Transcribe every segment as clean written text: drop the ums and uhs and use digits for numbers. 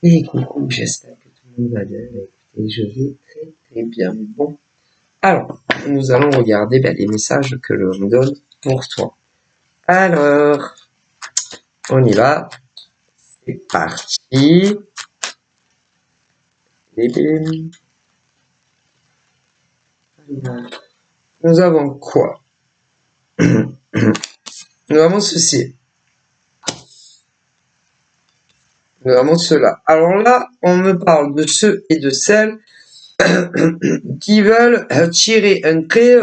Et coucou, j'espère que tout le monde va bien. Écoutez, je vais très très bien. Bon, alors, nous allons regarder les messages que l'on me donne pour toi. Alors, on y va. C'est parti. Nous avons quoi? Nous avons ceci. Nous avons cela. Alors là, on me parle de ceux et de celles qui veulent tirer un trait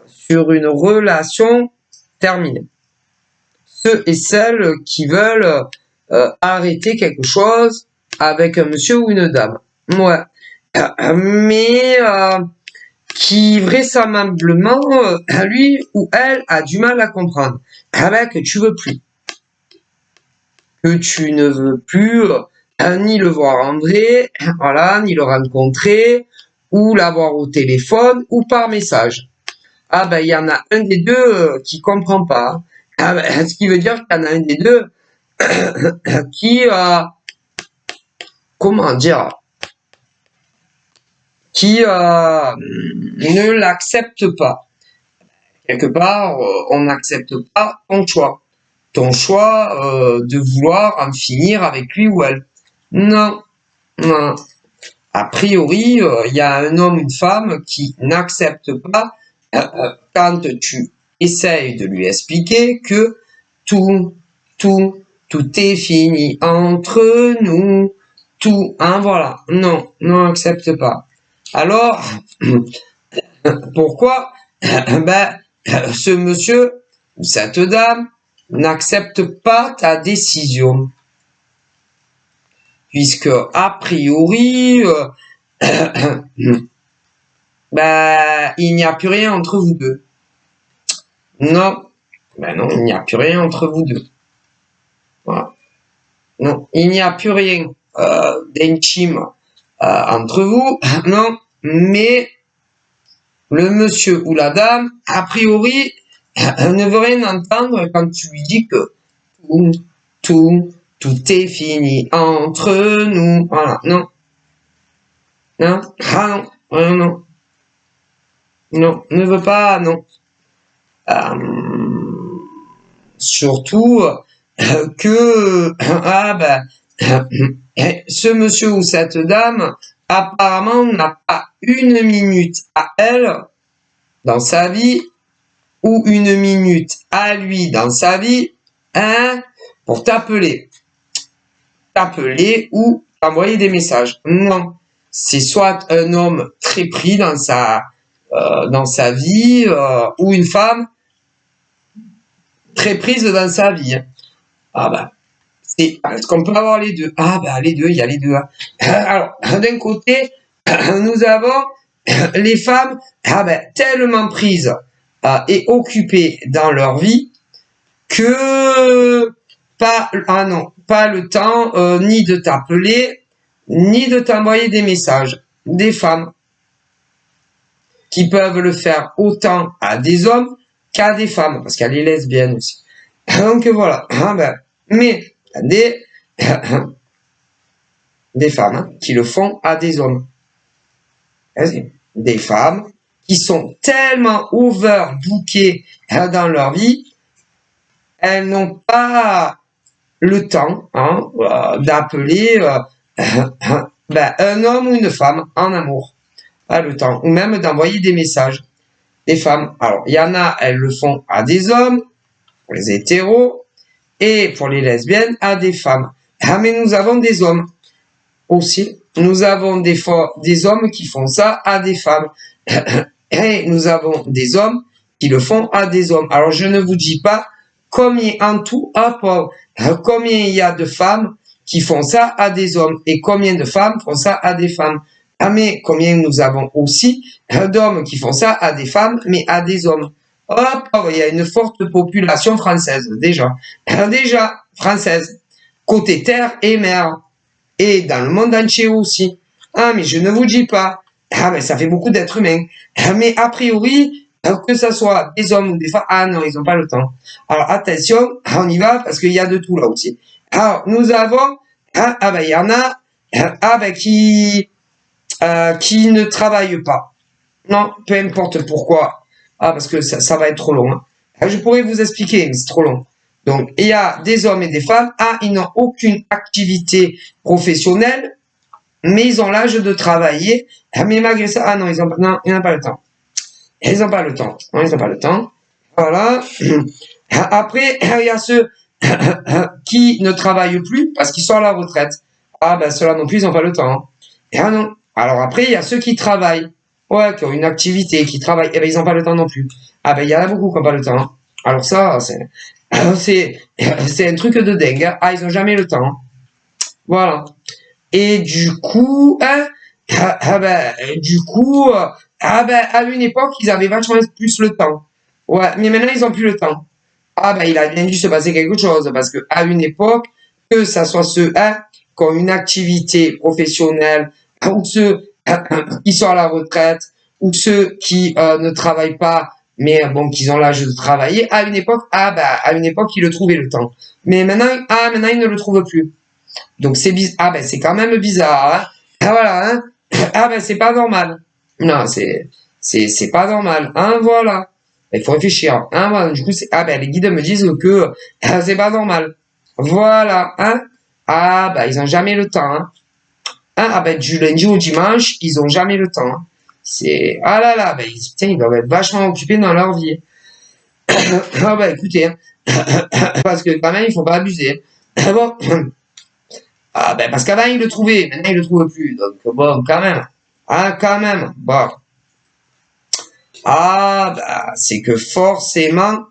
sur une relation terminée. Ceux et celles qui veulent arrêter quelque chose avec un monsieur ou une dame. Ouais. Mais qui vraisemblablement, lui ou elle a du mal à comprendre. Que tu veux plus. Que tu ne veux plus ni le voir en vrai, voilà, ni le rencontrer, ou l'avoir au téléphone, ou par message. Il y en a un des deux qui comprend pas. Ce qui veut dire qu'il y en a un des deux qui, comment dire, qui ne l'accepte pas. Quelque part, on n'accepte pas ton choix. Ton choix de vouloir en finir avec lui ou elle. Non, non. A priori, il y a un homme ou une femme qui n'accepte pas quand tu essayes de lui expliquer que tout est fini entre nous, tout, hein, voilà. Non, n'accepte pas. Alors, pourquoi ce monsieur ou cette dame n'accepte pas ta décision? Puisque, a priori, il n'y a plus rien entre vous deux. Non, non, il n'y a plus rien entre vous deux. Voilà. Non, il n'y a plus rien d'intime entre vous. Non, mais le monsieur ou la dame, a priori, ne veut rien entendre quand tu lui dis que tout est fini entre nous. Voilà, non. Non, non. Non, ne veut pas, non. Surtout que ce monsieur ou cette dame apparemment n'a pas une minute à elle dans sa vie ou une minute à lui dans sa vie pour t'appeler ou t'envoyer des messages. Non, c'est soit un homme très pris dans sa vie ou une femme très prise dans sa vie. Est-ce qu'on peut avoir les deux? Les deux, il y a les deux. Alors, d'un côté, nous avons les femmes tellement prises et occupées dans leur vie que pas le temps ni de t'appeler, ni de t'envoyer des messages. Des femmes qui peuvent le faire autant à des hommes qu'à des femmes, parce qu'il y a les lesbiennes aussi. Donc voilà, mais des femmes qui le font à des hommes. Des femmes qui sont tellement overbookées dans leur vie, elles n'ont pas le temps d'appeler un homme ou une femme en amour. Pas le temps. Ou même d'envoyer des messages. Des femmes. Alors, il y en a, elles le font à des hommes, pour les hétéros, et pour les lesbiennes, à des femmes. Mais nous avons des hommes aussi. Nous avons des hommes qui font ça à des femmes. Et nous avons des hommes qui le font à des hommes. Alors, je ne vous dis pas combien en tout, combien il y a de femmes qui font ça à des hommes et combien de femmes font ça à des femmes. Mais combien nous avons aussi d'hommes qui font ça à des femmes, mais à des hommes. Il y a une forte population française, déjà française, côté terre et mer, et dans le monde entier aussi. Mais je ne vous dis pas, mais ça fait beaucoup d'êtres humains. Mais a priori, que ça soit des hommes ou des femmes, non, ils n'ont pas le temps. Alors attention, on y va, parce qu'il y a de tout là aussi. Alors, nous avons, il y en a, qui ne travaillent pas. Non, peu importe pourquoi. Parce que ça va être trop long. Je pourrais vous expliquer, mais c'est trop long. Donc, il y a des hommes et des femmes. Ils n'ont aucune activité professionnelle, mais ils ont l'âge de travailler. Mais malgré ça, non, ils n'ont pas le temps. Ils n'ont pas le temps. Non, ils n'ont pas le temps. Voilà. Après, il y a ceux qui ne travaillent plus parce qu'ils sont à la retraite. Ceux-là non plus, ils n'ont pas le temps. Non. Alors après, il y a ceux qui travaillent. Ouais, qui ont une activité, qui travaillent. Ils n'ont pas le temps non plus. Il y en a beaucoup qui n'ont pas le temps. Alors ça, c'est un truc de dingue. Ils n'ont jamais le temps. Voilà. Et du coup, à une époque, ils avaient vachement plus le temps. Ouais, mais maintenant, ils ont plus le temps. Il a bien dû se passer quelque chose, parce que à une époque, que ça soit ceux, qui ont une activité professionnelle, ou ceux qui sont à la retraite, ou ceux qui ne travaillent pas, mais qui ont l'âge de travailler, à une époque, ils le trouvaient le temps. Mais maintenant, ils ne le trouvent plus. Donc c'est c'est quand même bizarre. Voilà. C'est pas normal. Non, c'est pas normal. Voilà. Il faut réfléchir. Voilà. Du coup, les guides me disent que c'est pas normal. Voilà. Ils ont jamais le temps. Du lundi au dimanche, ils ont jamais le temps. C'est ils doivent être vachement occupés dans leur vie. Écoutez, parce que quand même, il faut pas abuser. Bon. Parce qu'avant, il le trouvait, maintenant, il le trouve plus. Donc, quand même. Quand même. Bon. C'est que forcément,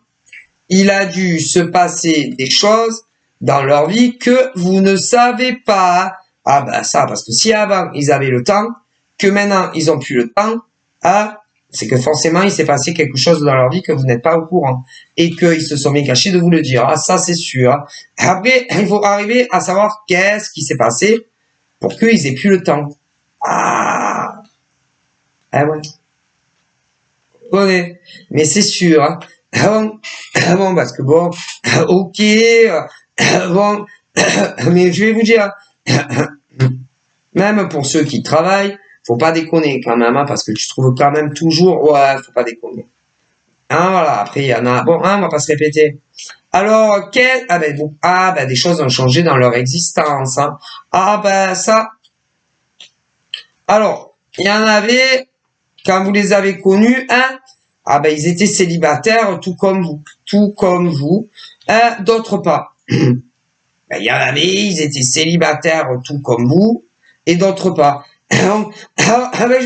il a dû se passer des choses dans leur vie que vous ne savez pas. Parce que si avant, ils avaient le temps, que maintenant, ils ont plus le temps, c'est que forcément, il s'est passé quelque chose dans leur vie que vous n'êtes pas au courant. Et qu'ils se sont bien cachés de vous le dire. Ça, c'est sûr. Après, il faut arriver à savoir qu'est-ce qui s'est passé pour qu'ils aient plus le temps. Ouais. Ouais. Mais c'est sûr. Parce que ok. Mais je vais vous dire, même pour ceux qui travaillent, faut pas déconner quand même, parce que tu trouves quand même toujours, faut pas déconner. Voilà, après il y en a, on va pas se répéter. Alors, des choses ont changé dans leur existence. Ça. Alors, il y en avait, quand vous les avez connus, ils étaient célibataires, tout comme vous. D'autres pas. Il y en avait, ils étaient célibataires, tout comme vous, et d'autres pas. Je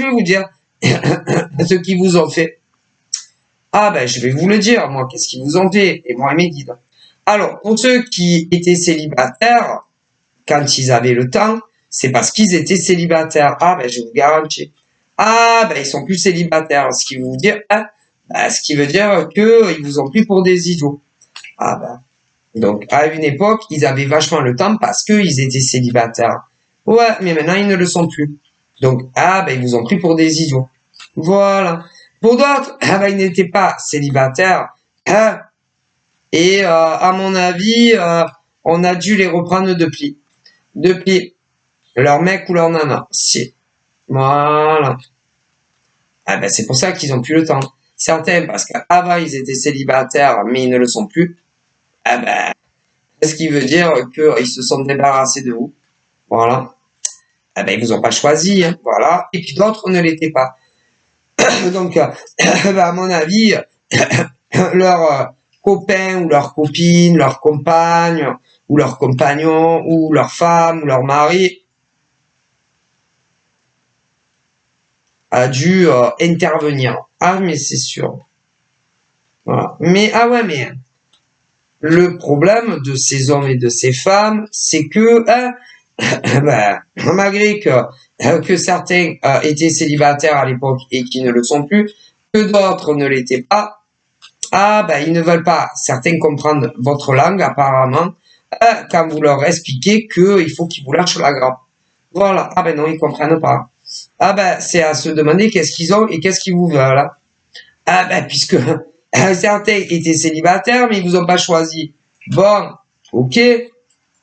vais vous dire ce qu'ils vous ont fait. Je vais vous le dire, moi, qu'est-ce qu'ils vous ont fait, et moi et mes guides. Alors, pour ceux qui étaient célibataires, quand ils avaient le temps, c'est parce qu'ils étaient célibataires. Je vous garantis. Ils sont plus célibataires. Ce qui veut dire, qu'ils vous ont pris pour des idiots. Donc, à une époque, ils avaient vachement le temps parce qu'ils étaient célibataires. Ouais, mais maintenant, ils ne le sont plus. Donc, ils vous ont pris pour des idiots. Voilà. Pour d'autres, ils n'étaient pas célibataires. Et à mon avis, on a dû les reprendre depuis leur mec ou leur nana. Si. Voilà. C'est pour ça qu'ils ont plus le temps. Certains, parce qu'avant, ils étaient célibataires, mais ils ne le sont plus. Ce qui veut dire qu'ils se sont débarrassés de vous. Voilà. Ils vous ont pas choisi. Voilà. Et puis d'autres ne l'étaient pas. Donc, à mon avis, leurs copains ou leurs copines, leurs compagnes, ou leurs compagnons, ou leurs femmes, ou leur mari, a dû intervenir. Mais c'est sûr. Voilà. Mais, mais le problème de ces hommes et de ces femmes, c'est que, malgré que certains étaient célibataires à l'époque et qui ne le sont plus, que d'autres ne l'étaient pas, ils ne veulent pas, certains comprendre votre langue apparemment, quand vous leur expliquez qu'il faut qu'ils vous lâchent la grappe. Voilà. Non, ils comprennent pas. C'est à se demander qu'est-ce qu'ils ont et qu'est-ce qu'ils vous veulent. Puisque certains étaient célibataires, mais ils vous ont pas choisi. Bon, ok.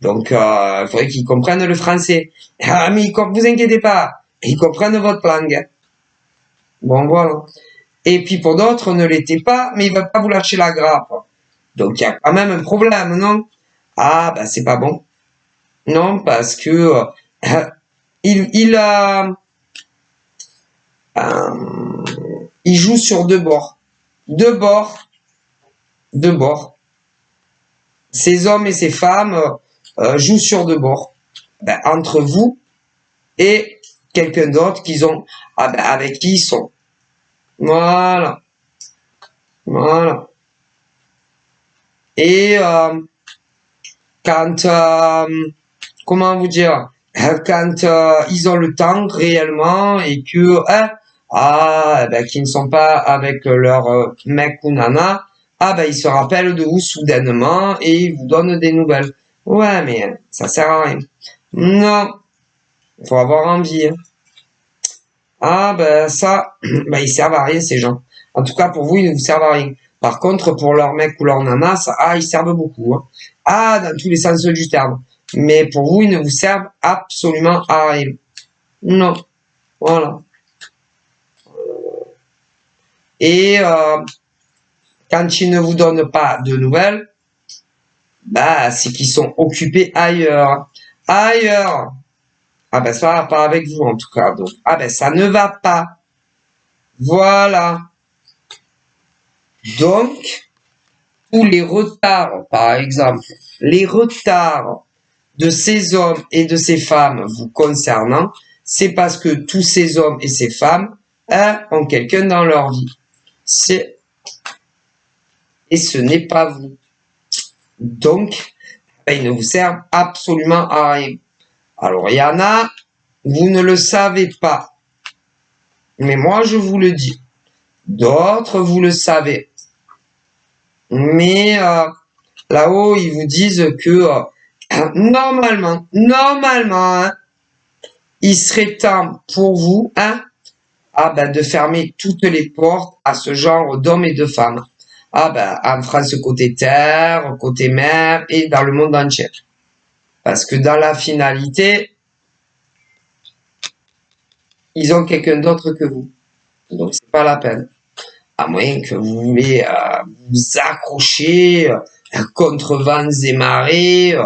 Donc, il faudrait qu'ils comprennent le français. Ah, mais vous inquiétez pas, ils comprennent votre langue. Bon, voilà. Et puis pour d'autres, on ne l'était pas, mais ils veulent pas vous lâcher la grappe. Donc, il y a quand même un problème, non? Ah, ben, c'est pas bon. Non, parce que il joue sur deux bords. Deux bords. Deux bords. Ces hommes et ces femmes jouent sur deux bords. Ben, entre vous et quelqu'un d'autre avec qui ils sont. Voilà. Voilà. Et quand comment vous dire, quand ils ont le temps réellement et que qu'ils ne sont pas avec leur mec ou nana, ils se rappellent de vous soudainement et ils vous donnent des nouvelles. Ouais, mais ça sert à rien. Non, faut avoir envie. Hein. Ils servent à rien ces gens. En tout cas, pour vous, ils ne vous servent à rien. Par contre, pour leur mec ou leur nana, ils servent beaucoup. Hein. Dans tous les sens du terme. Mais pour vous, ils ne vous servent absolument à rien. Non. Voilà. Et quand ils ne vous donnent pas de nouvelles, c'est qu'ils sont occupés ailleurs. Ailleurs. Ça va pas avec vous en tout cas. Donc, ça ne va pas. Voilà. Donc, tous les retards, par exemple, les retards de ces hommes et de ces femmes vous concernant, c'est parce que tous ces hommes et ces femmes ont quelqu'un dans leur vie. Et ce n'est pas vous. Donc, ils ne vous servent absolument à rien. Alors, il y en a, vous ne le savez pas. Mais moi, je vous le dis. D'autres, vous le savez. Mais là-haut, ils vous disent que normalement, il serait temps pour vous de fermer toutes les portes à ce genre d'hommes et de femmes. En France, côté terre, côté mer et dans le monde entier. Parce que dans la finalité, ils ont quelqu'un d'autre que vous. Donc, c'est pas la peine. À moins que vous voulez vous accrocher contre vents et marées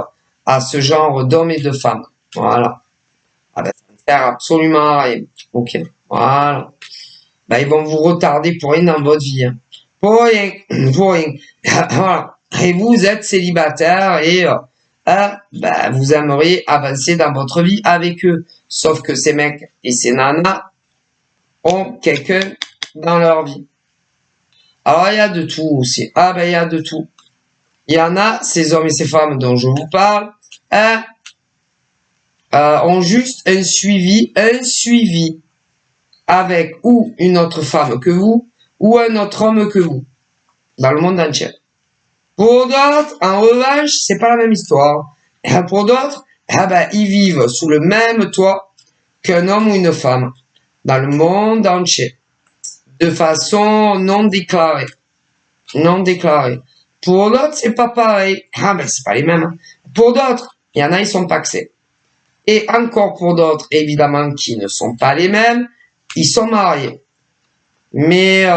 à ce genre d'hommes et de femmes. Voilà. Ça ne sert absolument à rien. Ok. Voilà. Ils vont vous retarder pour rien dans votre vie. Hein. Pour rien. Pour rien. Voilà. Et vous êtes célibataire et vous aimeriez avancer dans votre vie avec eux. Sauf que ces mecs et ces nanas ont quelqu'un dans leur vie. Alors, il y a de tout aussi. Il y a de tout. Il y en a, ces hommes et ces femmes dont je vous parle, ont juste un suivi avec ou une autre femme que vous, ou un autre homme que vous, dans le monde entier. Pour d'autres, en revanche, c'est pas la même histoire. Pour d'autres, ils vivent sous le même toit qu'un homme ou une femme, dans le monde entier. De façon non déclarée. Non déclarée. Pour d'autres, c'est pas pareil. C'est pas les mêmes. Pour d'autres, il y en a, ils sont paxés. Et encore pour d'autres, évidemment, qui ne sont pas les mêmes, ils sont mariés. Mais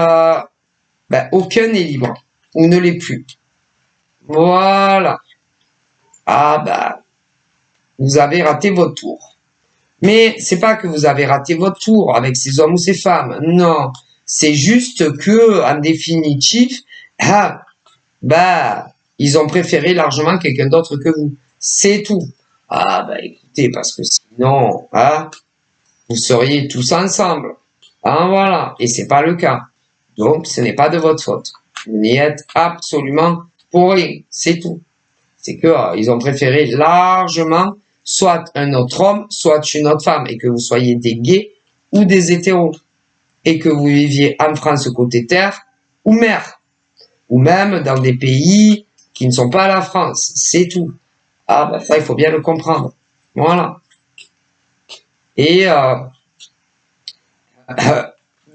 aucun n'est libre. Ou ne l'est plus. Voilà. Vous avez raté votre tour. Mais c'est pas que vous avez raté votre tour avec ces hommes ou ces femmes. Non. C'est juste que, en définitive, ils ont préféré largement quelqu'un d'autre que vous. C'est tout. Écoutez, parce que sinon, vous seriez tous ensemble. Voilà. Et c'est pas le cas. Donc, ce n'est pas de votre faute. Vous n'y êtes absolument pour rien. C'est tout. C'est que, ils ont préféré largement soit un autre homme, soit une autre femme, et que vous soyez des gays ou des hétéros. Et que vous viviez en France côté terre ou mer, ou même dans des pays qui ne sont pas la France, c'est tout. Ça, il faut bien le comprendre. Voilà. Et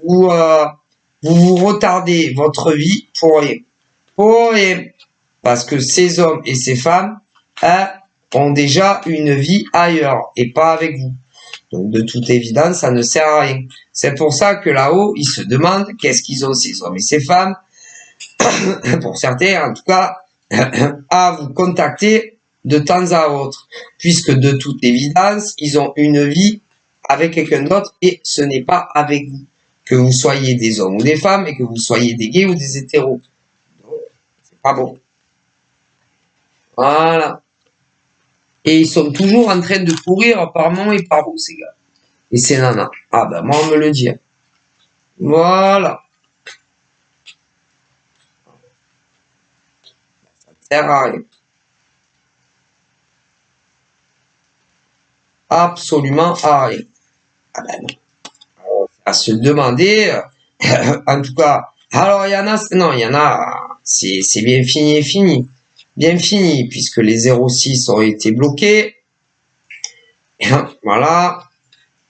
vous vous retardez votre vie pour rien. Pour rien. Parce que ces hommes et ces femmes ont déjà une vie ailleurs et pas avec vous. Donc, de toute évidence, ça ne sert à rien. C'est pour ça que là-haut, ils se demandent qu'est-ce qu'ils ont ces hommes et ces femmes, pour certains en tout cas, à vous contacter de temps à autre, puisque de toute évidence, ils ont une vie avec quelqu'un d'autre et ce n'est pas avec vous. Que vous soyez des hommes ou des femmes et que vous soyez des gays ou des hétéros. C'est pas bon. Voilà. Et ils sont toujours en train de courir par moment et par où, ces gars. Et ces nanas. Ah ben, moi, on me le dit. Voilà. Ça ne sert à rien. Absolument à rien. Ah ben non. À se demander, en tout cas, alors il y en a, non, il y en a, c'est bien fini et fini. Bien fini, puisque les 06 ont été bloqués. Voilà.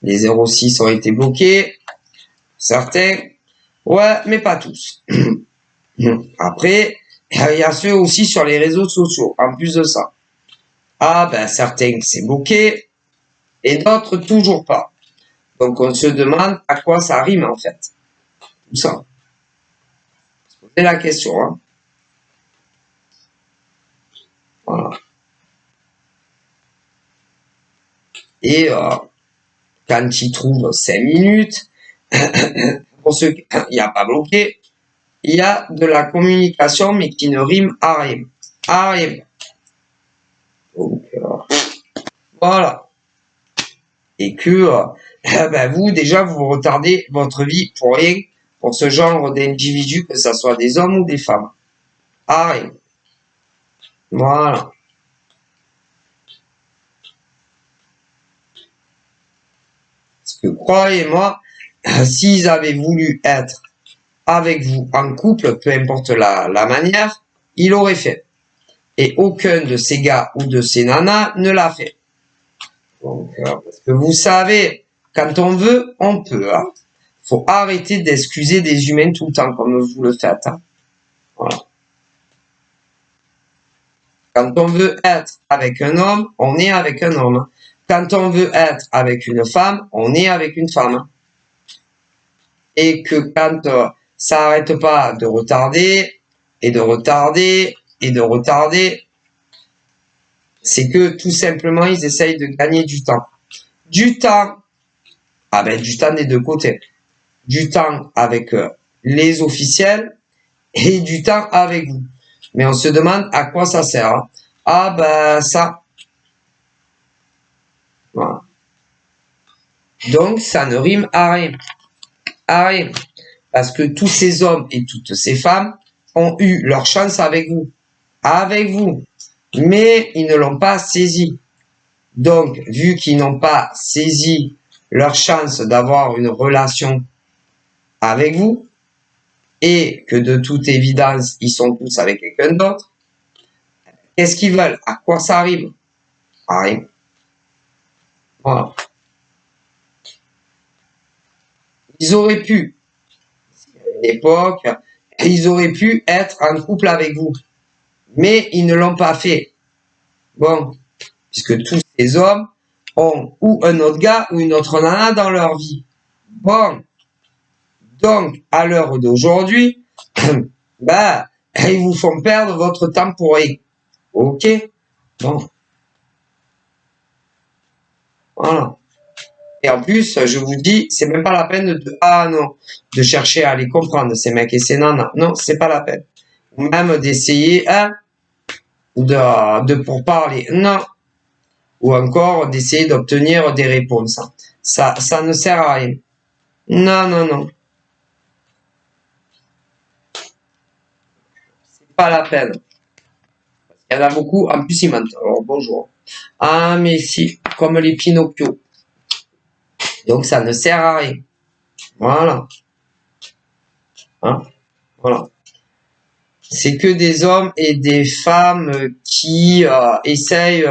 Les 06 ont été bloqués. Certains. Ouais, mais pas tous. Après, il y a ceux aussi sur les réseaux sociaux, en plus de ça. Ah, ben, certains, c'est bloqué, et d'autres, toujours pas. Donc, on se demande à quoi ça rime, en fait. Tout ça. C'est la question, hein. Voilà. Et, quand ils trouvent 5 minutes, pour ceux qui, il n'y a pas bloqué, il y a de la communication, mais qui ne rime à rien. À rien. Donc, voilà. Et que, ben vous, déjà, vous retardez votre vie pour rien, pour ce genre d'individus, que ce soit des hommes ou des femmes. À rien. Voilà. Parce que, croyez-moi, s'ils avaient voulu être avec vous en couple, peu importe la manière, il aurait fait. Et aucun de ces gars ou de ces nanas ne l'a fait. Donc, parce que vous savez, quand on veut, on peut. Hein. Faut arrêter d'excuser des humains tout le temps comme vous le faites. Hein. Voilà. Quand on veut être avec un homme, on est avec un homme. Quand on veut être avec une femme, on est avec une femme. Et que quand ça n'arrête pas de retarder, et de retarder, et de retarder, c'est que tout simplement, ils essayent de gagner du temps. Du temps, ah ben, du temps des deux côtés. Du temps avec les officiels et du temps avec vous. Mais on se demande à quoi ça sert. Hein. Ah ben ça. Voilà. Donc ça ne rime à rien. À rien. Parce que tous ces hommes et toutes ces femmes ont eu leur chance avec vous. Avec vous. Mais ils ne l'ont pas saisi. Donc, vu qu'ils n'ont pas saisi leur chance d'avoir une relation avec vous, et que de toute évidence, ils sont tous avec quelqu'un d'autre, qu'est-ce qu'ils veulent? À quoi ça arrive? À rien. Voilà. Ils auraient pu, à une époque, ils auraient pu être en couple avec vous. Mais ils ne l'ont pas fait. Bon, puisque tous ces hommes ont ou un autre gars ou une autre nana dans leur vie. Bon, donc, à l'heure d'aujourd'hui, bah, ils vous font perdre votre temps pour rien. Ok? Bon. Voilà. Et en plus, je vous dis, c'est même pas la peine de chercher à les comprendre, ces mecs et ces nanas. Non, c'est pas la peine. Ou même d'essayer, de pourparler. Non. Ou encore d'essayer d'obtenir des réponses. Ça ne sert à rien. Non, non, non. C'est pas la peine. Il y en a beaucoup, en plus ils mentent. Alors bonjour. Ah, mais si, comme les Pinocchio. Donc ça ne sert à rien. Voilà. Hein? Voilà. C'est que des hommes et des femmes qui essayent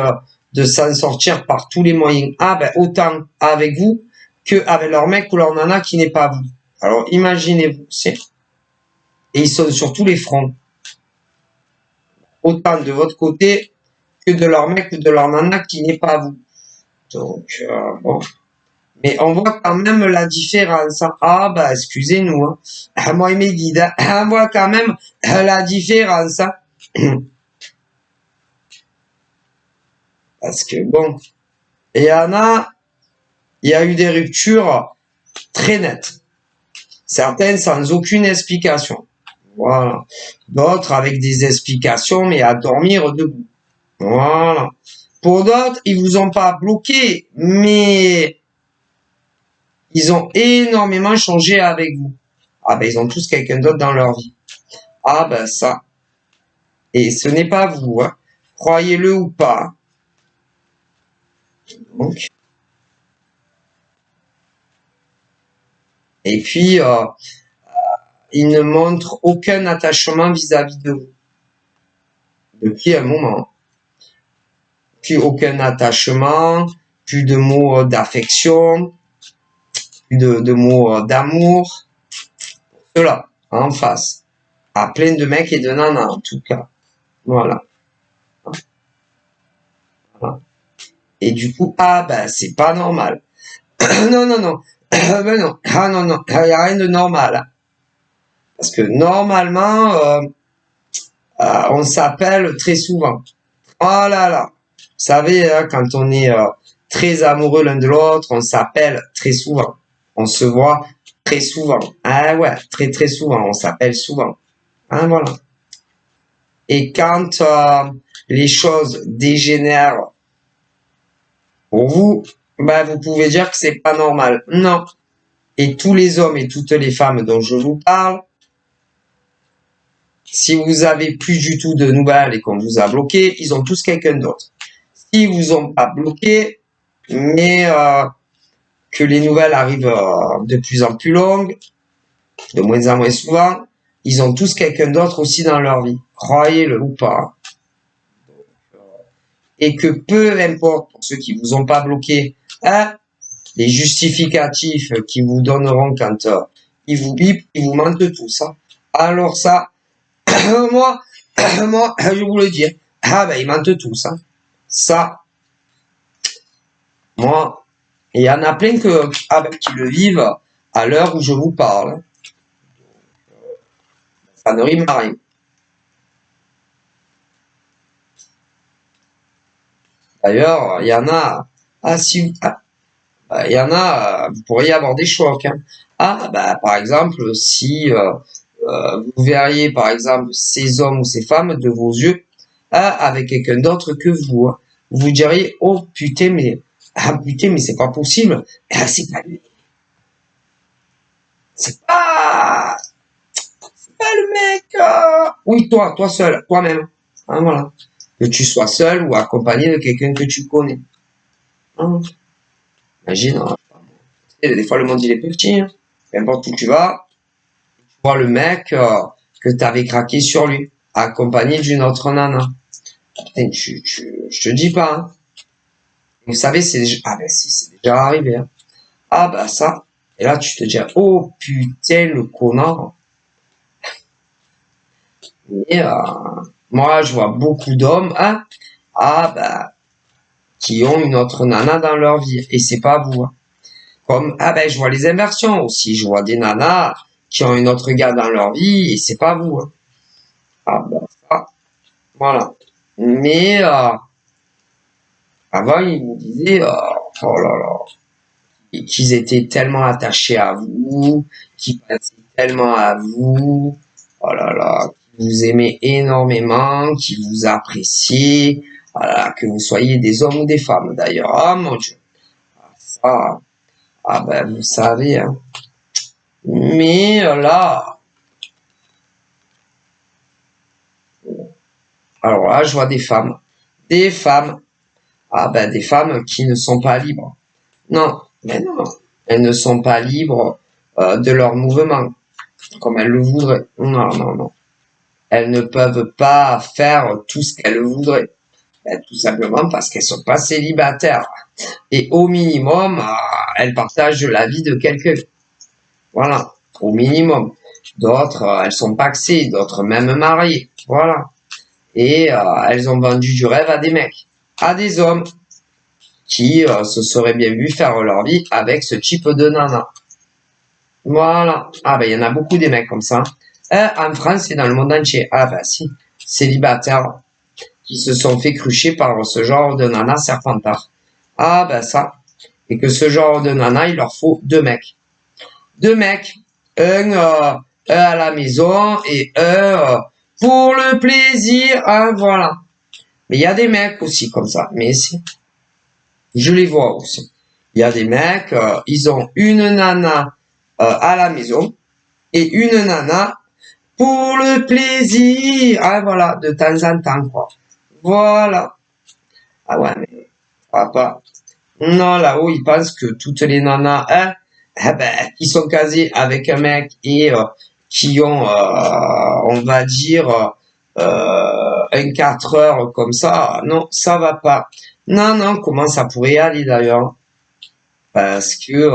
de s'en sortir par tous les moyens. Ah ben autant avec vous qu'avec leur mec ou leur nana qui n'est pas vous. Alors imaginez-vous. Et ils sont sur tous les fronts. Autant de votre côté que de leur mec ou de leur nana qui n'est pas vous. Donc, bon. Mais on voit quand même la différence. Ah, bah, excusez-nous. Hein. Moi et mes guides, on voit quand même la différence. Hein. Parce que, bon, et il y a eu des ruptures très nettes. Certaines sans aucune explication. Voilà. D'autres avec des explications, mais à dormir debout. Voilà. Pour d'autres, ils vous ont pas bloqué, mais ils ont énormément changé avec vous. Ah ben, ils ont tous quelqu'un d'autre dans leur vie. Ah ben, ça. Et ce n'est pas vous, hein. Croyez-le ou pas. Donc. Et puis, ils ne montrent aucun attachement vis-à-vis de vous. Depuis un moment. Plus aucun attachement, plus de mots d'affection, plus de mots d'amour. Cela, en face. À plein de mecs et de nanas, en tout cas. Voilà. Voilà. Et du coup, ah ben, c'est pas normal. Non, non, non. Ben non. Ah non, non. Il n'y a rien de normal. Parce que normalement, on s'appelle très souvent. Oh là là. Vous savez, hein, quand on est très amoureux l'un de l'autre, on s'appelle très souvent. On se voit très souvent. Ah ouais, très très souvent. On s'appelle souvent. Hein, voilà. Et quand les choses dégénèrent pour vous, ben vous pouvez dire que c'est pas normal. Non. Et tous les hommes et toutes les femmes dont je vous parle, si vous avez plus du tout de nouvelles et qu'on vous a bloqué, ils ont tous quelqu'un d'autre. S'ils vous ont pas bloqué, mais que les nouvelles arrivent de plus en plus longues, de moins en moins souvent, ils ont tous quelqu'un d'autre aussi dans leur vie. Croyez-le ou pas. Et que peu importe pour ceux qui vous ont pas bloqué, hein, les justificatifs qu'ils vous donneront quand ils vous bipent, ils vous mentent tous. Hein. Alors ça, moi, je vous le dis, ah ben ils mentent tous. Hein. Ça, moi, il y en a plein qui le vivent à l'heure où je vous parle. Ça ne rime à rien. D'ailleurs, il y en a, il y en a, vous pourriez avoir des chocs. Hein. Ah, bah, par exemple, si vous verriez, par exemple, ces hommes ou ces femmes de vos yeux avec quelqu'un d'autre que vous, hein, vous diriez, oh putain, mais c'est pas possible. Ah, c'est pas lui. C'est pas le mec. Oui, toi seul, toi-même. Hein, voilà. Que tu sois seul ou accompagné de quelqu'un que tu connais. Hein. Imagine, hein. Des fois le monde il est petit. Hein. Peu importe où tu vas, tu vois le mec que t'avais craqué sur lui, accompagné d'une autre nana. Putain, je te dis pas. Hein. Vous savez, c'est déjà... Ah ben si, c'est déjà arrivé. Hein. Ah ben ça. Et là, tu te dis, oh putain, le connard. Et moi, je vois beaucoup d'hommes, hein, ah ben, qui ont une autre nana dans leur vie. Et c'est pas vous. Hein. Comme, ah ben, je vois les inversions aussi. Je vois des nanas qui ont une autre gars dans leur vie et c'est pas vous. Hein. Ah ben, ça, voilà. Mais avant, ils me disaient, oh là là, qu'ils étaient tellement attachés à vous, qu'ils pensaient tellement à vous, oh là là, qu'ils vous aimaient énormément, qu'ils vous appréciaient, voilà, que vous soyez des hommes ou des femmes d'ailleurs. Ah mon Dieu, ça, ah ben vous savez, hein. Mais là, alors là, je vois des femmes, ah ben des femmes qui ne sont pas libres. Non, mais non, elles ne sont pas libres de leur mouvement, comme elles le voudraient. Non, non, non. Elles ne peuvent pas faire tout ce qu'elles voudraient. Ben, tout simplement parce qu'elles sont pas célibataires. Et au minimum, elles partagent la vie de quelqu'un. Voilà, au minimum. D'autres, elles sont paxées, d'autres même mariées. Voilà. Et elles ont vendu du rêve à des mecs, à des hommes qui se seraient bien vus faire leur vie avec ce type de nana. Voilà. Ah ben il y en a beaucoup des mecs comme ça. En France et dans le monde entier. Ah ben si. Célibataires qui se sont fait crucher par ce genre de nana serpentard. Ah ben ça. Et que ce genre de nana, il leur faut deux mecs. Deux mecs. Un à la maison et un pour le plaisir. Hein, voilà. Mais il y a des mecs aussi comme ça. Mais si. Je les vois aussi. Il y a des mecs, ils ont une nana à la maison et une nana pour le plaisir. Ah, voilà, de temps en temps, quoi. Voilà. Ah ouais, mais papa. Non, là-haut, ils pensent que toutes les nanas, qui sont casées avec un mec et qui ont, on va dire, un 4 heures comme ça, non, ça va pas. Non, non, comment ça pourrait aller d'ailleurs? Parce que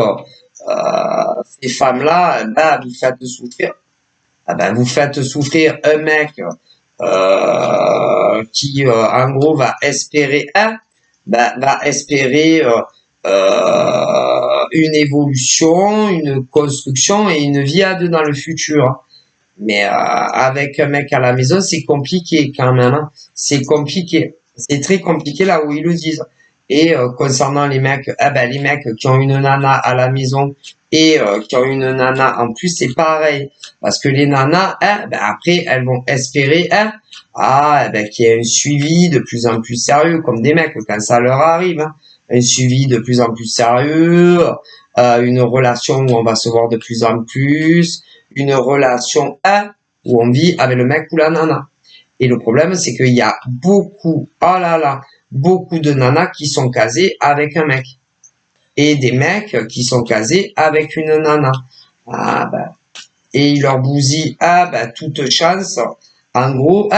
ces femmes-là, vous faites souffrir. Ah ben, vous faites souffrir un mec qui, en gros, va espérer une évolution, une construction et une vie à deux dans le futur. Mais avec un mec à la maison, c'est compliqué quand même. Hein. C'est compliqué. C'est très compliqué là où ils le disent. Et concernant les mecs, les mecs qui ont une nana à la maison et qui ont une nana en plus, c'est pareil. Parce que les nanas, après, elles vont espérer qu'il y ait un suivi de plus en plus sérieux, comme des mecs quand ça leur arrive. Hein. Un suivi de plus en plus sérieux, une relation où on va se voir de plus en plus, une relation où on vit avec le mec ou la nana. Et le problème, c'est qu'il y a beaucoup, beaucoup de nanas qui sont casées avec un mec. Et des mecs qui sont casés avec une nana. Et ils leur bousillent, toute chance, en gros,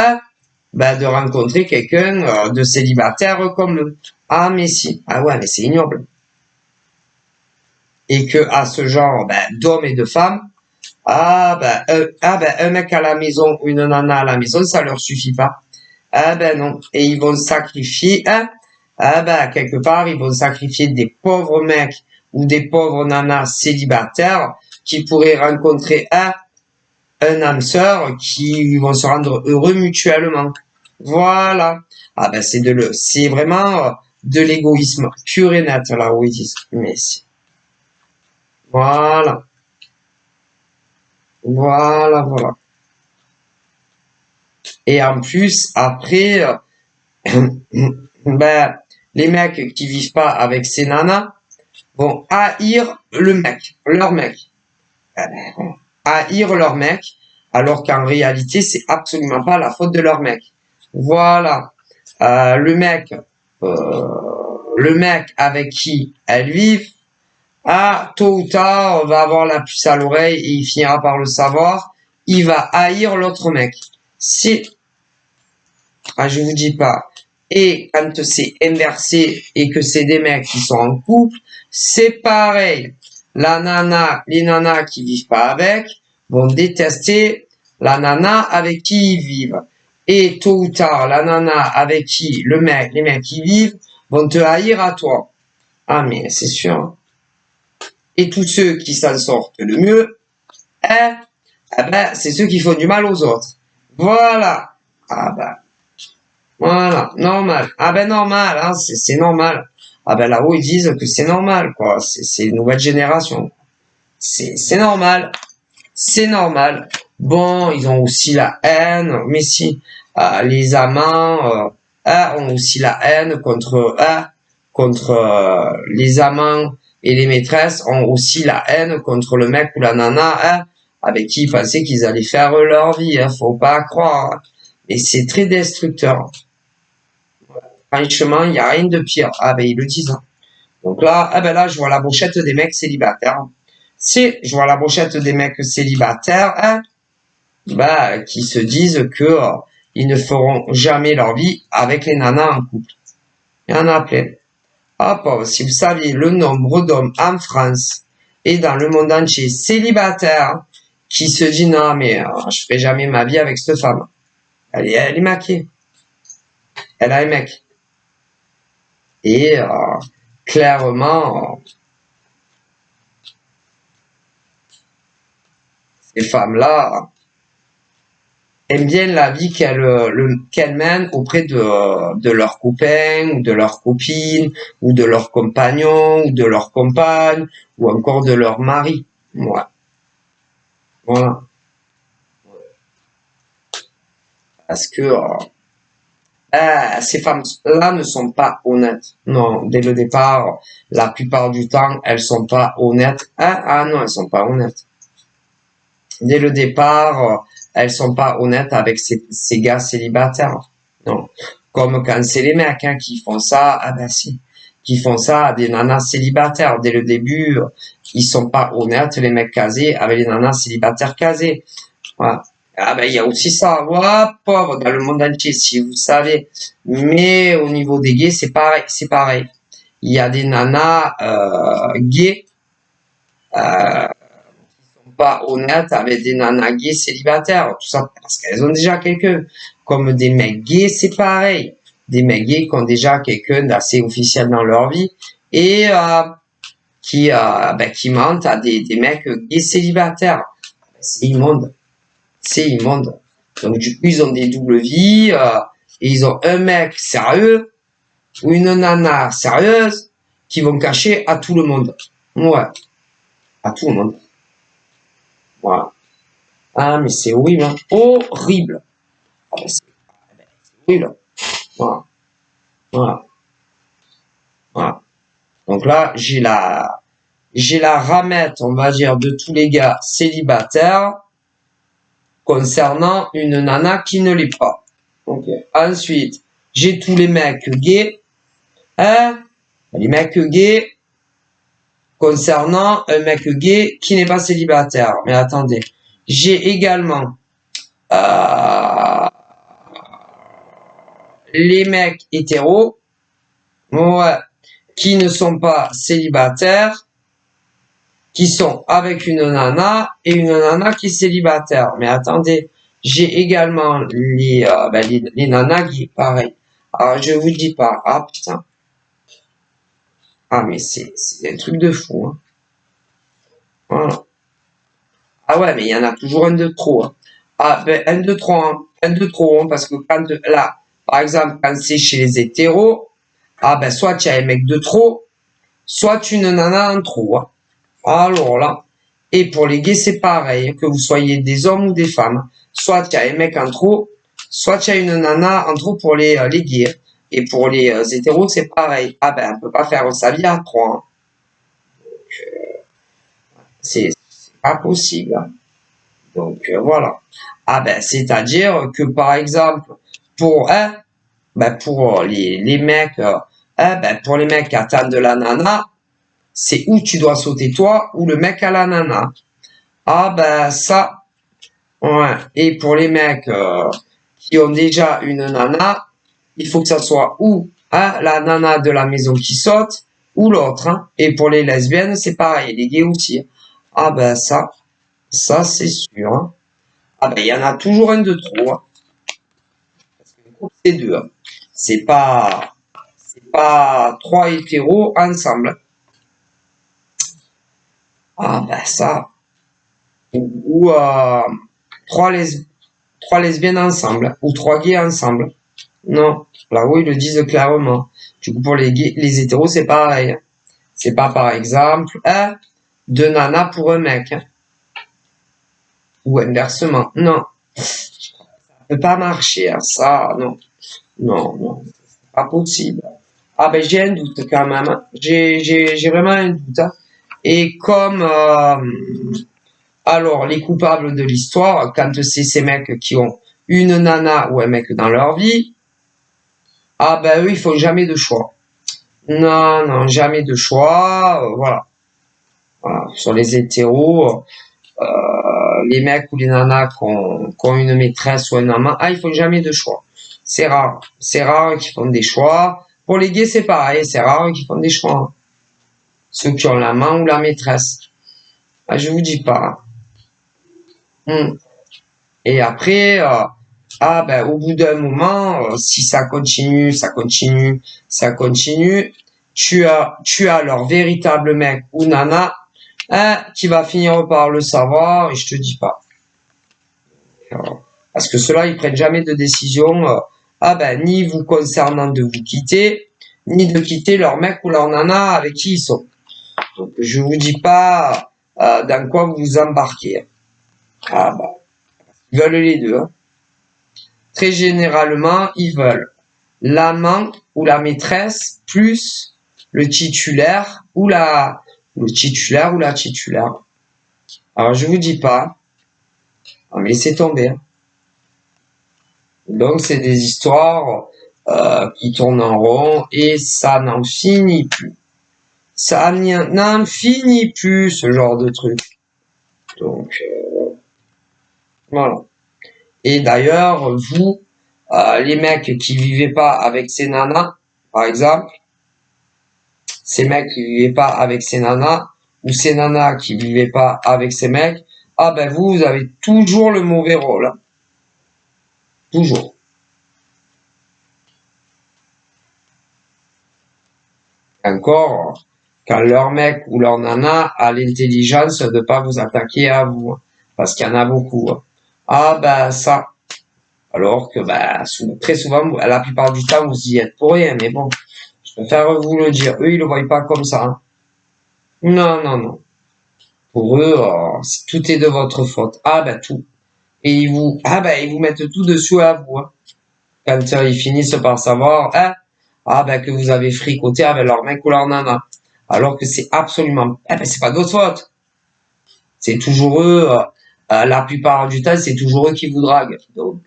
de rencontrer quelqu'un de célibataire comme eux. Ah, mais si. Ah ouais, mais c'est ignoble. Et que à ce genre d'hommes et de femmes, un mec à la maison ou une nana à la maison, ça leur suffit pas. Ah ben non. Et ils vont sacrifier, quelque part, ils vont sacrifier des pauvres mecs ou des pauvres nanas célibataires qui pourraient rencontrer un âme sœur qui vont se rendre heureux mutuellement. Voilà. C'est vraiment de l'égoïsme pur et net, là où ils disent. Mais si. Voilà. Voilà. Et en plus, après, les mecs qui vivent pas avec ces nanas vont haïr leur mec. Haïr leur mec, alors qu'en réalité, c'est absolument pas la faute de leur mec. Voilà. Le mec avec qui elles vivent, tôt ou tard, on va avoir la puce à l'oreille et il finira par le savoir. Il va haïr l'autre mec. Je vous dis pas. Et quand c'est inversé et que c'est des mecs qui sont en couple, c'est pareil. Les nanas qui vivent pas avec vont détester la nana avec qui ils vivent. Et tôt ou tard, la nana avec qui les mecs qui vivent vont te haïr à toi. Ah mais c'est sûr. Et tous ceux qui s'en sortent le mieux, c'est ceux qui font du mal aux autres. Voilà. Voilà, normal. Normal, hein, c'est normal. Là-haut, ils disent que c'est normal, quoi. C'est une nouvelle génération. C'est normal. C'est normal. Bon, ils ont aussi la haine, mais si, les amants, ont aussi la haine contre les amants et les maîtresses ont aussi la haine contre le mec ou la nana, avec qui ils pensaient qu'ils allaient faire leur vie, hein, faut pas croire. Et c'est très destructeur. Franchement, il n'y a rien de pire. Ils le disent. Hein. Donc là, je vois la brochette des mecs célibataires. Je vois la brochette des mecs célibataires, qui se disent que ils ne feront jamais leur vie avec les nanas en couple. Il y en a plein. Si vous saviez le nombre d'hommes en France et dans le monde entier célibataires qui se disent non mais je ferai jamais ma vie avec cette femme. Elle est maquée. elle a un mec. Et clairement, ces femmes-là aiment bien la vie qu'elles mènent auprès de leurs copains, ou de leurs copines, ou de leurs compagnons, ou de leurs compagnes, ou encore de leur mari. Ouais. Voilà. Parce que ces femmes-là ne sont pas honnêtes. Non, dès le départ, la plupart du temps, elles sont pas honnêtes. Ah non, elles sont pas honnêtes. Dès le départ, elles sont pas honnêtes avec ces gars célibataires. Non. Comme quand c'est les mecs qui font ça, ah ben si, qui font ça à des nanas célibataires. Dès le début, ils sont pas honnêtes, les mecs casés, avec les nanas célibataires casés. Voilà. Ah ben il y a aussi ça, voilà, pauvre, dans le monde entier, si vous savez. Mais au niveau des gays, c'est pareil, c'est pareil. Il y a des nanas gays pas honnêtes avec des nanas gays célibataires, tout ça parce qu'elles ont déjà quelqu'un. Comme des mecs gays, c'est pareil. Des mecs gays qui ont déjà quelqu'un d'assez officiel dans leur vie et qui mentent à des mecs gays célibataires. C'est immonde. C'est immonde. Donc du coup, ils ont des doubles vies et ils ont un mec sérieux ou une nana sérieuse qui vont cacher à tout le monde. Ouais, à tout le monde. Voilà. Ah, mais c'est horrible, hein. Horrible. Ah, ben, c'est horrible. Voilà. Voilà. Voilà. Donc là, j'ai la ramette, on va dire, de tous les gars célibataires concernant une nana qui ne l'est pas. Ok. Ensuite, j'ai tous les mecs gays, hein, les mecs gays concernant un mec gay qui n'est pas célibataire. Mais attendez, j'ai également les mecs hétéros, ouais, qui ne sont pas célibataires, qui sont avec une nana et une nana qui est célibataire. Mais attendez, j'ai également les nanas qui, pareil. Alors, je vous dis pas, ah putain. Ah, mais c'est un truc de fou, hein. Voilà. Ah ouais, mais il y en a toujours un de trop, hein. Ah, ben, un de trop, hein. Un de trop, hein, parce que quand, là, par exemple, quand c'est chez les hétéros, ah ben, soit tu as un mec de trop, soit tu une nana en trop, hein. Alors là, et pour les gays, c'est pareil, que vous soyez des hommes ou des femmes. Soit tu as un mec en trop, soit tu as une nana en trop pour les gays. Et pour les hétéros, c'est pareil. Ah ben, on peut pas faire sa vie à trois, hein. C'est pas possible, hein. Donc voilà. Ah ben, c'est-à-dire que par exemple, pour pour les mecs, pour les mecs qui attendent de la nana, c'est où tu dois sauter toi ou le mec à la nana. Ah ben ça, ouais. Et pour les mecs qui ont déjà une nana, il faut que ça soit ou la nana de la maison qui saute ou l'autre, hein. Et pour les lesbiennes, c'est pareil, les gays aussi. Ah ben ça c'est sûr, hein. Ah ben il y en a toujours un de trop, hein. Parce qu'une couple c'est deux, hein. C'est pas trois hétéros ensemble. Ah ben ça. Ou trois lesbiennes ensemble, ou trois gays ensemble. Non, là où ils le disent clairement. Du coup, pour les gays, les hétéros, c'est pareil. C'est pas par exemple, deux nanas pour un mec. Hein. Ou inversement. Non. Ça peut pas marcher, hein. Ça, non. Non. C'est pas possible. Ah ben, j'ai un doute quand même. J'ai vraiment un doute, hein. Et comme, alors, les coupables de l'histoire, quand c'est ces mecs qui ont une nana ou un mec dans leur vie, ah ben eux, ils font jamais de choix. Non, jamais de choix. Voilà. Sur les hétéros, les mecs ou les nanas qui ont une maîtresse ou un amant, ils font jamais de choix. C'est rare. C'est rare qu'ils font des choix. Pour les gays, c'est pareil. C'est rare qu'ils font des choix. Ceux qui ont l'amant ou la maîtresse. Je vous dis pas. Et après, Ah ben au bout d'un moment, si ça continue, tu as leur véritable mec ou nana qui va finir par le savoir et je te dis pas. Parce que ceux-là, ils prennent jamais de décision, ni vous concernant de vous quitter, ni de quitter leur mec ou leur nana avec qui ils sont. Donc je vous dis pas dans quoi vous vous embarquez. Ils veulent les deux. Hein. Très généralement, ils veulent l'amant ou la maîtresse plus le titulaire ou la titulaire. Alors je vous dis pas, mais laissez tomber. Hein. Donc c'est des histoires qui tournent en rond et ça n'en finit plus. Ça n'en finit plus ce genre de truc. Donc voilà. Et d'ailleurs, vous, les mecs qui vivaient pas avec ces nanas, par exemple, ces mecs qui vivaient pas avec ces nanas, ou ces nanas qui vivaient pas avec ces mecs, vous avez toujours le mauvais rôle. Hein. Toujours. Encore, quand leur mec ou leur nana a l'intelligence de pas vous attaquer à vous. Hein, parce qu'il y en a beaucoup. Hein. Ça. Alors que très souvent, la plupart du temps, vous y êtes pour rien. Mais bon, je préfère vous le dire. Eux, ils le voient pas comme ça. Hein. Non. Pour eux, tout est de votre faute. Tout. Et ils vous mettent tout dessus à vous. Hein. Quand ils finissent par savoir, que vous avez fricoté avec leur mec ou leur nana. Alors que c'est absolument, c'est pas de votre faute. C'est toujours eux, la plupart du temps, c'est toujours eux qui vous draguent. Donc,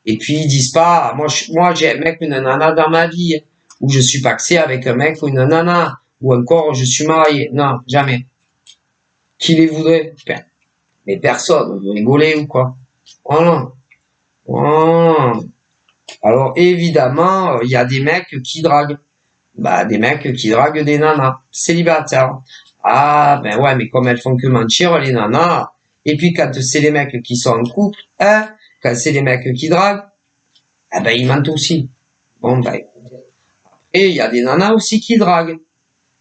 et puis ils disent pas, moi j'ai un mec ou une nana dans ma vie, ou je suis paxé avec un mec ou une nana, ou encore je suis marié. Non, jamais. Qui les voudrait? Mais personne, vous rigolez ou quoi? Voilà. Alors évidemment, il y a des mecs qui draguent. Des mecs qui draguent des nanas célibataires. Mais comme elles font que mentir, les nanas. Et puis quand c'est les mecs qui sont en couple, quand c'est les mecs qui draguent, ils mentent aussi. Bon, écoutez. Et il y a des nanas aussi qui draguent.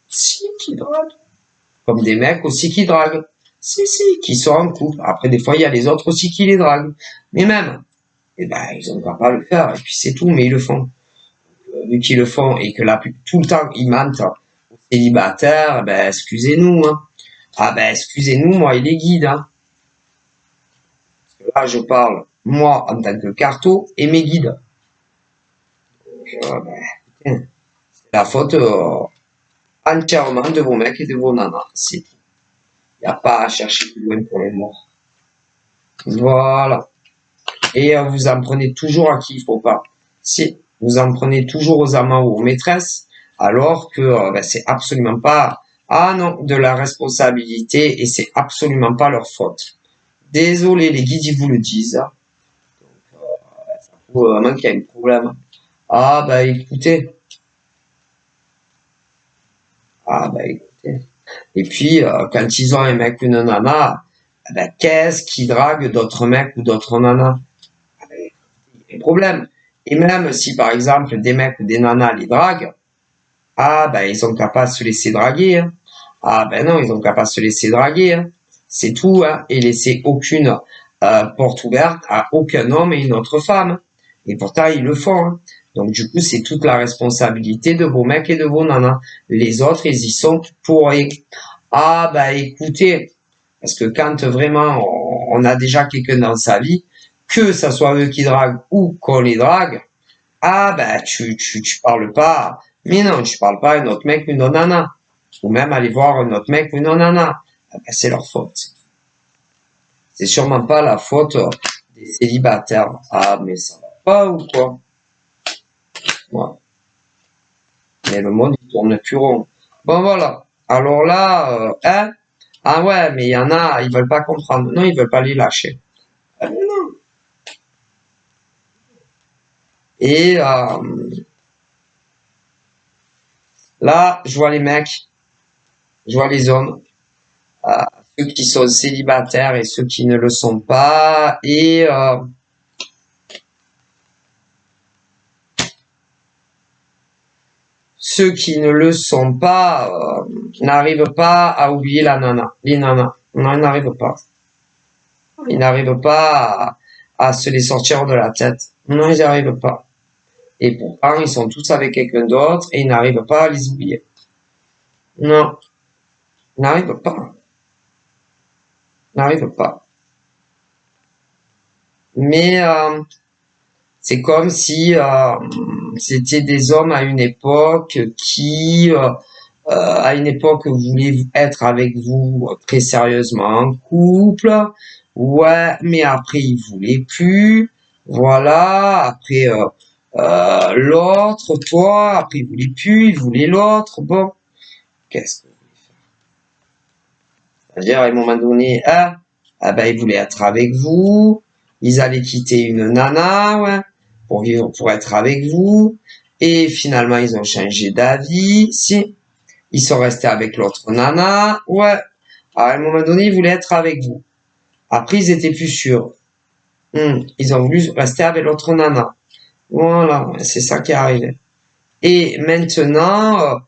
Si, qui draguent. Comme des mecs aussi qui draguent. Si, qui sont en couple. Après, des fois, il y a les autres aussi qui les draguent. Mais même, ils ont pas le faire. Et puis c'est tout, mais ils le font. Vu qu'ils le font et que tout le temps ils mentent aux célibataires, excusez-nous. Hein. Excusez-nous, moi et les guides. Hein. Parce que là, je parle, moi, en tant que carto et mes guides. Donc, c'est la faute entièrement de vos mecs et de vos nanas. C'est tout. Il n'y a pas à chercher plus loin pour les morts. Voilà. Et vous en prenez toujours à qui il faut pas. Si vous en prenez toujours aux amants ou aux maîtresses, alors que c'est absolument pas de la responsabilité et c'est absolument pas leur faute. Désolé, les guides ils vous le disent. Donc, ça prouve vraiment qu'il y a un problème. Écoutez. Écoutez. Et puis quand ils ont un mec ou une nana, qu'est-ce qui drague d'autres mecs ou d'autres nanas? Il y a un problème. Et même si, par exemple, des mecs ou des nanas les draguent, ils ont qu'à pas se laisser draguer. Hein. Non, ils ont qu'à pas se laisser draguer. Hein. C'est tout. Hein. Et laisser aucune porte ouverte à aucun homme et une autre femme. Et pourtant, ils le font. Hein. Donc, du coup, c'est toute la responsabilité de vos mecs et de vos nanas. Les autres, ils y sont pour rien. Écoutez, parce que quand vraiment on a déjà quelqu'un dans sa vie, que ça soit eux qui draguent ou qu'on les drague, tu parles pas. Mais non, tu parles pas à un autre mec ou une nana. Ou même aller voir un autre mec ou une nana. C'est leur faute. C'est sûrement pas la faute des célibataires. Mais ça va pas ou quoi? Ouais. Mais le monde, il tourne plus rond. Bon, voilà. Alors là, mais il y en a, ils veulent pas comprendre. Non, ils veulent pas les lâcher. Non. Et là, je vois les mecs, je vois les hommes, ceux qui sont célibataires et ceux qui ne le sont pas. Et ceux qui ne le sont pas n'arrivent pas à oublier la nana, les nanas. Non, ils n'arrivent pas. Ils n'arrivent pas à se les sortir de la tête. Non, ils n'y arrivent pas. Et pourtant, ils sont tous avec quelqu'un d'autre et ils n'arrivent pas à les oublier. Non, ils n'arrivent pas. Ils n'arrivent pas. Mais c'est comme si c'était des hommes à une époque qui, à une époque, voulaient être avec vous très sérieusement en couple. Ouais, mais après, ils voulaient plus. Voilà, après, l'autre, toi, après, ils voulaient plus, ils voulaient l'autre. Bon, qu'est-ce que vous voulez faire? C'est-à-dire, à un moment donné, ah ben, ils voulaient être avec vous. Ils allaient quitter une nana, ouais, pour vivre, pour être avec vous. Et finalement, ils ont changé d'avis. Si, ils sont restés avec l'autre nana, ouais. À un moment donné, ils voulaient être avec vous. Après, ils étaient plus sûrs. Ils ont voulu rester avec l'autre nana. Voilà, c'est ça qui est arrivé. Et maintenant,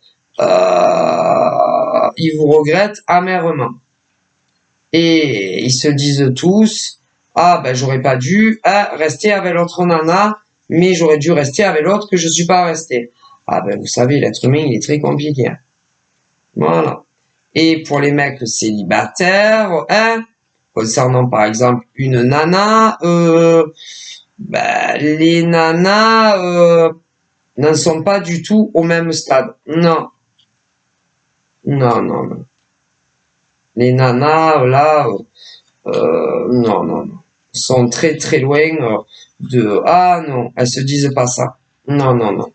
ils vous regrettent amèrement. Et ils se disent tous, ah ben j'aurais pas dû rester avec l'autre nana, mais j'aurais dû rester avec l'autre que je suis pas resté. Ah ben vous savez, l'être humain il est très compliqué. Hein. Voilà. Et pour les mecs célibataires, concernant par exemple une nana, ben, les nanas n'en sont pas du tout au même stade. Non, non, non, non. Les nanas là. Non, non, non. Sont très très loin de ah non, elles se disent pas ça. Non, non, non.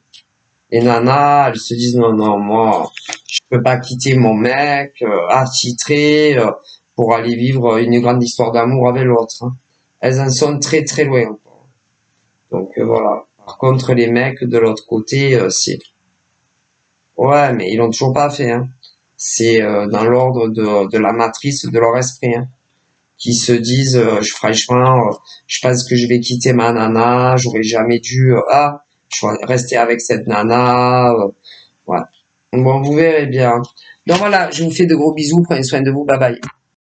Les nanas, elles se disent non, non, moi, je peux pas quitter mon mec attitré pour aller vivre une grande histoire d'amour avec l'autre. Hein. Elles en sont très très loin. Donc voilà. Par contre, les mecs de l'autre côté, c'est ouais, mais ils l'ont toujours pas fait. Hein. C'est dans l'ordre de la matrice de leur esprit. Hein. Qui se disent franchement je pense que je vais quitter ma nana, j'aurais jamais dû je vais rester avec cette nana ouais. Bon, vous verrez bien. Donc voilà, je vous fais de gros bisous, prenez soin de vous, bye bye.